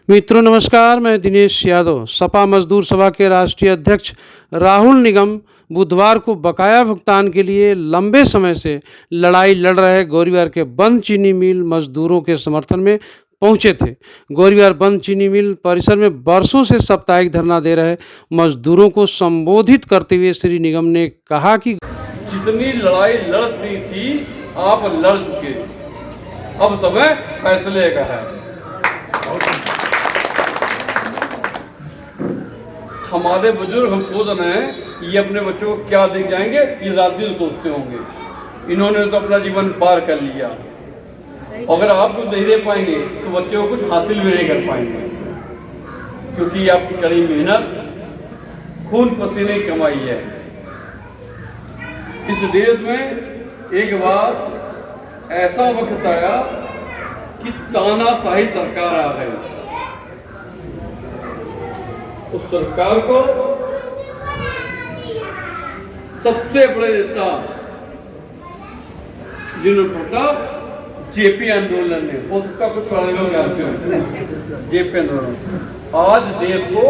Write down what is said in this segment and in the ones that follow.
मित्रों नमस्कार, मैं दिनेश यादव। सपा मजदूर सभा के राष्ट्रीय अध्यक्ष राहुल निगम बुधवार को बकाया भुगतान के लिए लंबे समय से लड़ाई लड़ रहे गोरीवार के बंद चीनी मिल मजदूरों के समर्थन में पहुंचे थे। गोरीवार बंद चीनी मिल परिसर में बरसों से साप्ताहिक धरना दे रहे मजदूरों को संबोधित करते हुए श्री निगम ने कहा कि जितनी लड़ाई लड़नी थी आप लड़ चुके, अब समय फैसले का है। हमारे बुजुर्ग हम सोच रहे हैं ये अपने बच्चों को क्या दे जाएंगे, ये रात दिन सोचते होंगे। इन्होंने तो अपना जीवन पार कर लिया, अगर आप कुछ नहीं दे पाएंगे तो बच्चों को कुछ हासिल भी नहीं कर पाएंगे, क्योंकि आपकी कड़ी मेहनत खून पसीने की कमाई है। इस देश में एक बार ऐसा वक्त आया कि तानाशाही सरकार आ गई। उस सरकार को सबसे बड़े नेता जिन्होंने पढ़ा जेपी आंदोलन ने, हो सकता कुछ सारे लोग जानते हो जेपी आंदोलन। आज देश को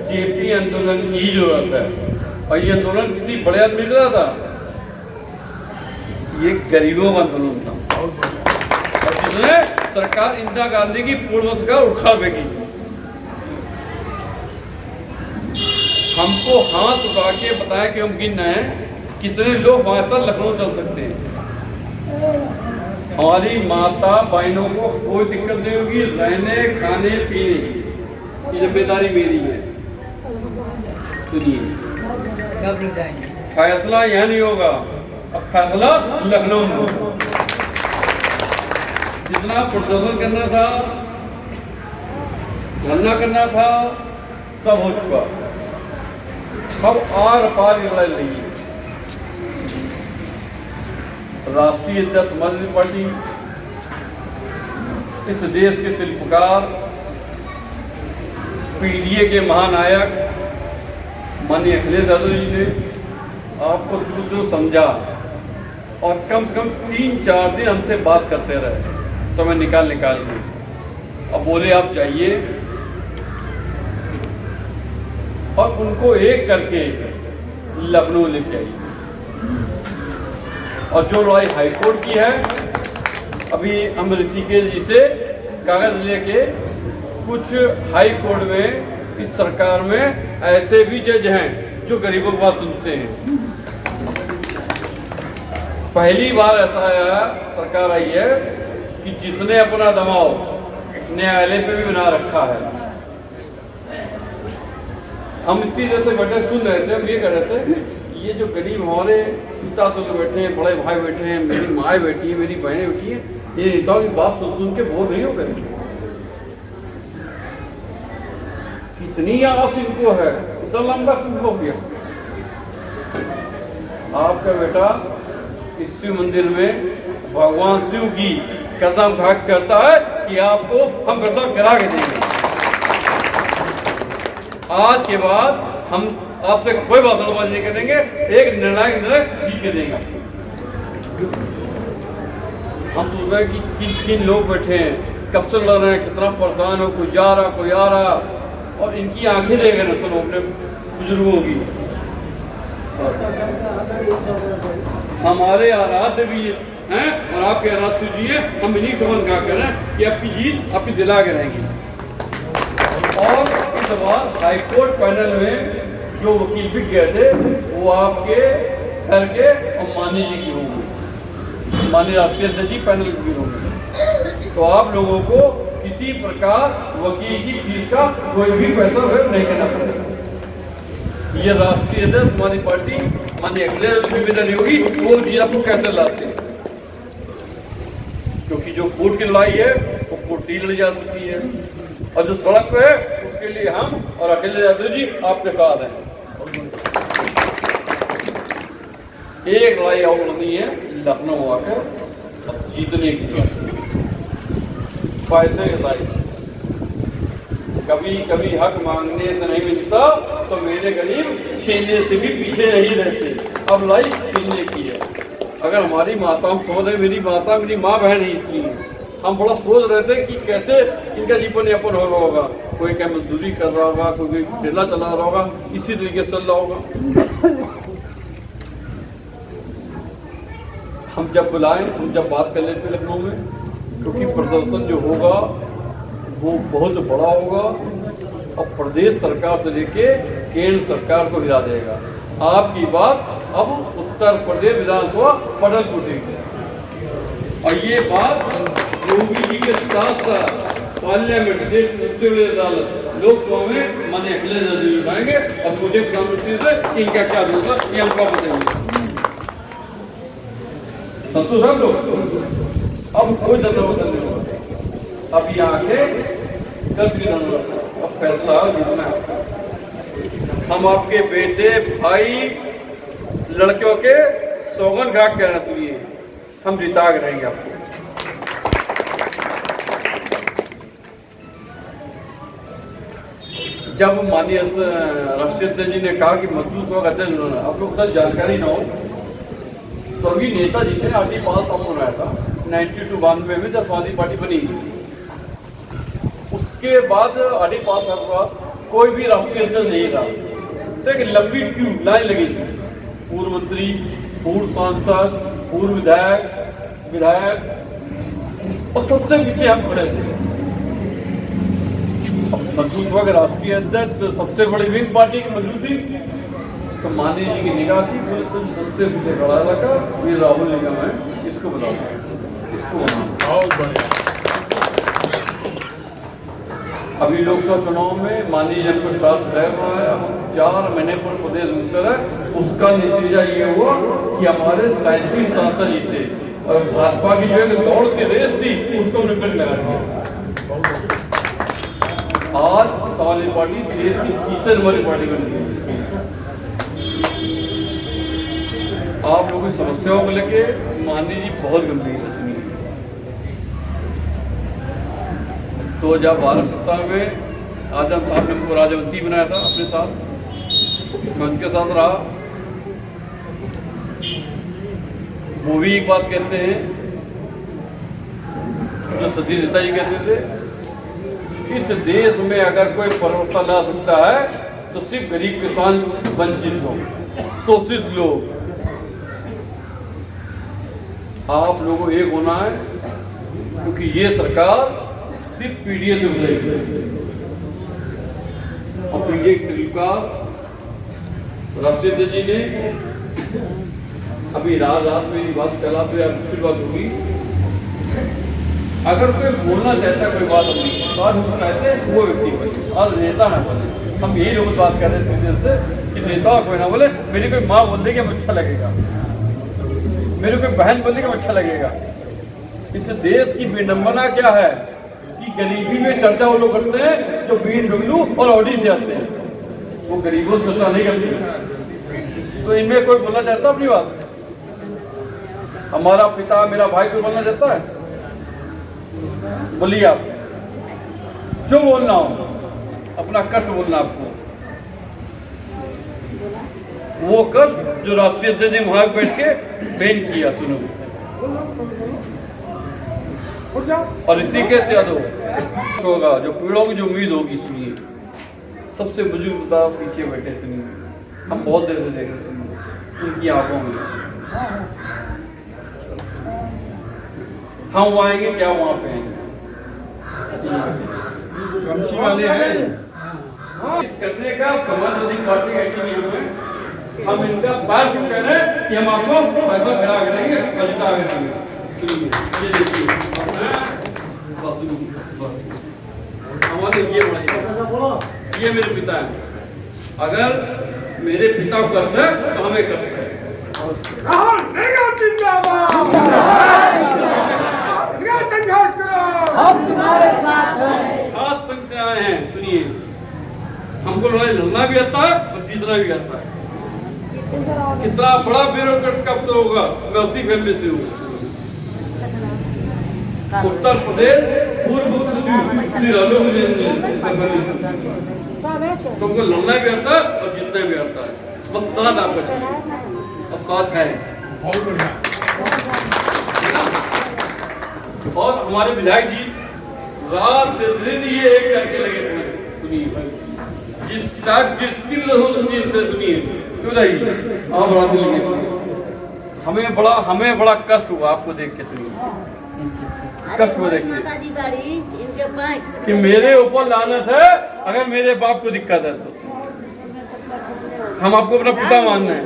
जेपी आंदोलन की ही जरूरत है, और ये आंदोलन किसी बड़े आदमी का था, ये गरीबों का आंदोलन था, और जिसने सरकार इंदिरा गांधी की पूर्व सरकार उखाड़ फेंकी। हमको हाथ उठा के बताया कि हम गिन रहे हैं कितने लोग हमारे साथ लखनऊ चल सकते हैं। हमारी माता बहनों को कोई दिक्कत नहीं होगी, रहने खाने पीने की जिम्मेदारी मेरी है। सुनिए, फैसला यह नहीं होगा, अब फैसला लखनऊ में होगा। जितना प्रदर्शन करना था, धरना करना था, सब हो चुका। अब आर पार लड़ाई लगी। राष्ट्रीय अध्यक्ष समाजवादी पार्टी, इस देश के शिल्पकार, पीडीए के महानायक माननीय अखिलेश यादव जी ने आपको जो समझा, और कम से कम 3-4 दिन हमसे बात करते रहे, समय निकाल के। अब बोले आप जाइए, और उनको एक करके लखनऊ लेके आइए। और जो लड़ाई हाईकोर्ट की है, अभी हम ऋषिकेश जी से कागज लेके कुछ हाई कोर्ट में इस सरकार में ऐसे भी जज हैं जो गरीबों की बात सुनते हैं। पहली बार ऐसा आया सरकार आई है कि जिसने अपना दबाव न्यायालय पे भी बना रखा है। हम इतनी देर से बैठे सुन रहे थे, हम ये कह रहे थे ये जो गरीब हमारे पिता तो बैठे हैं, बड़े भाई बैठे हैं, मेरी माँ बैठी है, मेरी बहनें बैठी हैं, ये नेताओं की बात सुन के बोर नहीं हो गए। कितनी आस इनको है, इतना लंबा समय हो गया। आपका बेटा इस शिव मंदिर में भगवान शिव की कदम घाट करता है कि आपको हम कदम गिरा के देंगे। आज के बाद हम आपसे कोई भाषणबाजी नहीं करेंगे, एक निर्णायक निर्णय जीत के देंगे। हम सोच रहे हैं कि किन किन लोग बैठे हैं, कब से लड़ रहे हैं, कितना परेशान हो, कोई जा रहा कोई आ रहा, और इनकी आंखें देख रहे हैं सुनो अपने बुजुर्गों की। हमारे आराध्य भी हैं और आपके आराध्य जी हैं, हम इन्हीं से मन कहा करें कि आपकी जीत आपकी दिला के रहेंगी। और इस बार हाईकोर्ट पैनल में जो वकील बिक गए थे वो आपके घर के और मानी जी की होंगे, माननीय राष्ट्रीय अध्यक्ष जी पैनल की होंगे। तो आप लोगों को किसी प्रकार वकील की फीस का कोई भी पैसा व्यय नहीं करना पड़ेगा। ये राष्ट्रीय अध्यक्ष हमारी पार्टी माननीय अखिलेश की जिम्मेदारी होगी, वो जी आपको कैसे लाते हैं, क्योंकि जो कोर्ट की लड़ाई है वो कोर्ट ही लड़ी जा सकती है, और जो सड़क पे है उसके लिए हम और अखिलेश यादव जी आपके साथ हैं। एक लड़ाई और लड़नी है लखनऊ आकर जीतने की पैसे की लड़ाई। कभी कभी हक मांगने से नहीं मिलता तो मेरे गरीब छीनने से भी पीछे नहीं रहते। अब लड़ाई छीनने की है। अगर हमारी माताओं सो रहे, मेरी माता मेरी माँ बहन ही थी, हम बड़ा सोच रहे थे कि कैसे इनका जीवन यापन हो रहा होगा, कोई क्या मजदूरी कर रहा होगा, कोई ठेला चला रहा होगा, इसी तरीके से चल रहा होगा। हम जब बुलाएं, हम जब बात कर लेते लखनऊ में, क्योंकि प्रदर्शन जो होगा वो बहुत बड़ा होगा और प्रदेश सरकार से लेके केंद्र सरकार को हिला देगा। आपकी बात अब उत्तर प्रदेश विधानसभा पटल उठेगी और ये बात योगी जी के साथ साथ पार्लियामेंट, देश की सबसे बड़ी अदालत लोकसभा में माननीय अखिलेश यादव जी उठाएंगे और मुझे प्रधानमंत्री से कि इनका क्या दोष है ये हमको बताएंगे। संतोष है लोग, अब कोई दंडवत नहीं होगा। अब यहाँ के कल भी दंडवत, अब फैसला जितना हम आपके बेटे भाई लड़कियों के सौगन घाट कहना सुनिए, हम जिता के रहेंगे आपको। जब माननीय राष्ट्रीय अध्यक्ष जी ने कहा कि मजदूर सभा का अध्यक्ष होना, आप लोग तक जानकारी ना हो, स्वर्गीय नेताजी ने आरडी पाल साहब बनाया था 92-92 में जब समाजवादी पार्टी बनी। उसके बाद आरडी पाल साहब का कोई भी राष्ट्रीय अध्यक्ष नहीं रहा, तो एक लंबी क्यू लाइन लगी थी, पूर्व मंत्री, पूर्व सांसद, पूर्व विधायक और सबसे पीछे हम खड़े थे। मजबूत हुआ राष्ट्रीय अध्यक्ष तो सबसे बड़ी विंग पार्टी की मजबूती, तो माननीय जी की निगाह थी, पुलिस सबसे पीछे खड़ा रखा, ये राहुल निगम है, इसको बताओ, इसको बहुत बढ़िया। अभी लोकसभा चुनाव में माननीय जन को साथ तय हुआ है, हम 4 महीने पर प्रदेश उत्तर है, उसका नतीजा ये हुआ कि हमारे 37 सांसद जीते और भाजपा की जो है दौड़ की रेस थी उसको निकल लगा दिया। आज समाजवादी पार्टी देश की तीसरी नंबर पार्टी बन गई। आप लोगों की समस्याओं को लेके माननीय जी बहुत गंभीर है। 2012-17 में आजम साहब ने हमको राज्यमंत्री बनाया था अपने साथ, मैं उनके साथ रहा। वो भी एक बात कहते हैं जो सती नेताजी कहते थे, इस देश में अगर कोई परिवर्तन ला सकता है तो सिर्फ गरीब किसान, वंचित लोग, शोषित लोग। आप लोगों को एक होना है, क्योंकि ये सरकार सिर्फ पीडीए से गुजरेगी और पीडीए की सरकार राष्ट्रीय अध्यक्ष जी ने अभी रात में बात चला तो फिर बात होगी। अगर कोई बोलना चाहता है कोई बात अपनी बात हम कहते हैं वो व्यक्ति और नेता ना बोले। हम यही लोग बात कर रहे थे देर से कि नेता कोई ना बोले, मेरी कोई माँ बोल देगी हमें अच्छा लगेगा, मेरी कोई बहन बोल देगी हमें अच्छा लगेगा। इस देश की विडंबना क्या है कि गरीबी में चर्चा वो लोग करते हैं जो BMW और ऑडी से आते हैं, वो गरीबों से चर्चा नहीं करती। तो इनमें कोई बोलना चाहता अपनी बात? हमारा पिता, मेरा भाई कोई बोलना चाहता है? बोलिए आप, जो बोलना हो, अपना कष्ट बोलना आपको। वो कष्ट जो राष्ट्रीय अध्यक्ष ने वहां बैठ के बेन किया, सुनो। और इसी के से होगा जो पीड़ों की जो उम्मीद होगी, सुनिए। सबसे बुजुर्ग था पीछे बैठे, सुनिए, हम बहुत देर से देख रहे, सुनिए उनकी आंखों में। हम आएंगे क्या वहां पे आएंगे? गमछी वाले हैं करने का समाजवादी पार्टी है, हम इनका बात क्यों कह रहे हैं कि हम आपको पैसा गिरा करेंगे, बचता करेंगे। ये देखिए हमारे ये मेरे पिता है। अगर मेरे पिता को कष्ट है तो हमें कष्ट है। हम तुम्हारे साथ हैं। सात संघ से आए हैं, सुनिए। हमको लड़ाई लड़ना भी आता है और जीतना भी आता है। कितना बड़ा ब्यूरोक्रेट्स का अफसर होगा, मैं उसी फैमिली से हूँ। उत्तर प्रदेश पूर्व सचिव श्री तुमको लड़ना भी आता है और जीतना भी आता है, बस साथ आपका चाहिए और साथ है। और हमारे विधायक जी रात दिन ये एक करके लगे हुए हैं। सुनिए जिस टाइप जितनी हो सकती है इनसे सुनिए क्यों बताइए आप बड़ा दिल लगे हमें बड़ा कष्ट हुआ आपको देख के। सुनिए कष्ट हुआ देख के कि मेरे ऊपर लानत है अगर मेरे बाप को दिक्कत है तो। हम आपको अपना पिता मानना है,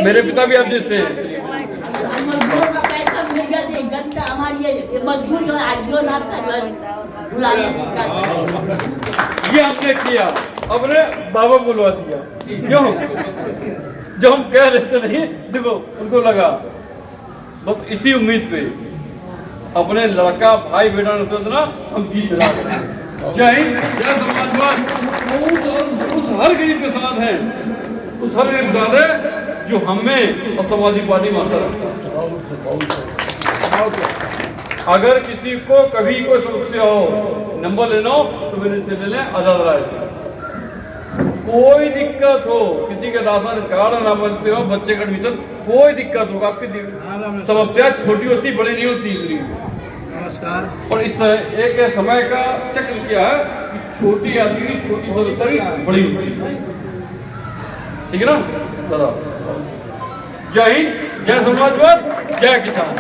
मेरे पिता भी आप जिससे हैं। ये हमने किया, अपने बाबा बुलवा दिया क्यों? जो हम कह रहे थे नहीं, देखो उनको लगा बस इसी उम्मीद पे अपने लड़का भाई बेटा ने सोचना हम जीत ला गए। जय हिंद, जय समाजवाद। उस हर गरीब के साथ हैं, उस हर गरीब के साथ है जो हमें और समाजवादी पार्टी में असर रखता है। अगर किसी को कभी कोई समस्या हो नंबर लेना हो तो मेरे से ले लें आजाद राय से। कोई दिक्कत हो, किसी के राशन कार्ड ना बनते हो, बच्चे का एडमिशन, कोई दिक्कत होगा आपकी समस्या छोटी होती बड़ी नहीं होती। इसलिए नमस्कार। और इस एक समय का चक्र क्या है कि छोटी आदमी की छोटी समस्या भी बड़ी होती है। ठीक है ना दादा? जय हिंद, जय समाजवाद, जय किसान।